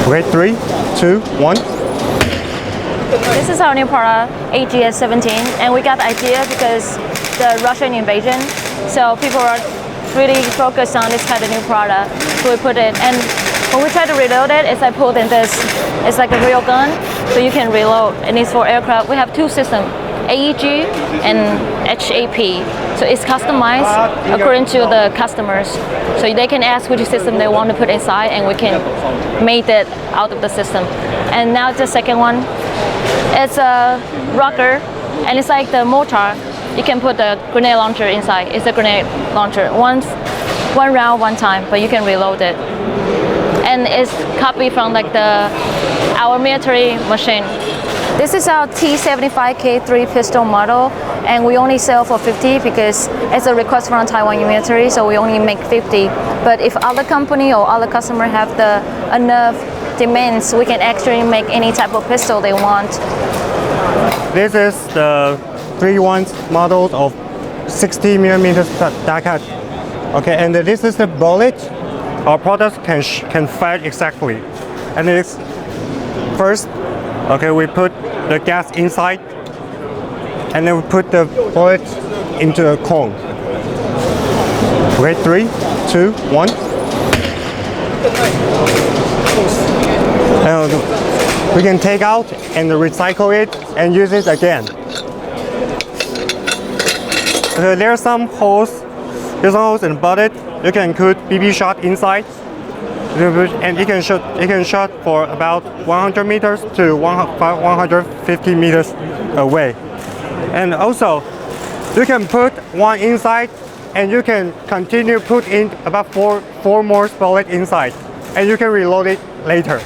Okay, 3, 2, 1. This is our new product, AGS-17, and we got the idea because the Russian invasion, so people are really focused on this kind of new product. So we put it, and when we try to reload it, it's like pulled in this. It's like a real gun, so you can reload. And it's for aircraft. We have two systems, AEG and HAP. So it's customized according to the customers. So they can ask which system they want to put inside, and we can make it out of the system. And now the second one, it's a rocker, and it's like the mortar. You can put the grenade launcher inside. It's a grenade launcher. One round, one time, but you can reload it. And it's copied from like our military machine. This is our T75K3 pistol model, and we only sell for 50 because it's a request from Taiwan military, so we only make 50. But if other company or other customer have enough demands, we can actually make any type of pistol they want. This is the 3-1 model of 60mm diecast. Okay, and this is the bullet our product can fire exactly. And it's first, okay, we put the gas inside, and then we put the bullet into a cone. Okay, 3, 2, 1. And we can take out and recycle it and use it again. Okay, there are some holes. There's some holes in the bullet. You can put BB shot inside, and it can shot for about 100 meters to 150 meters away. And also, you can put one inside, and you can continue put in about four more bullets inside, and you can reload it later.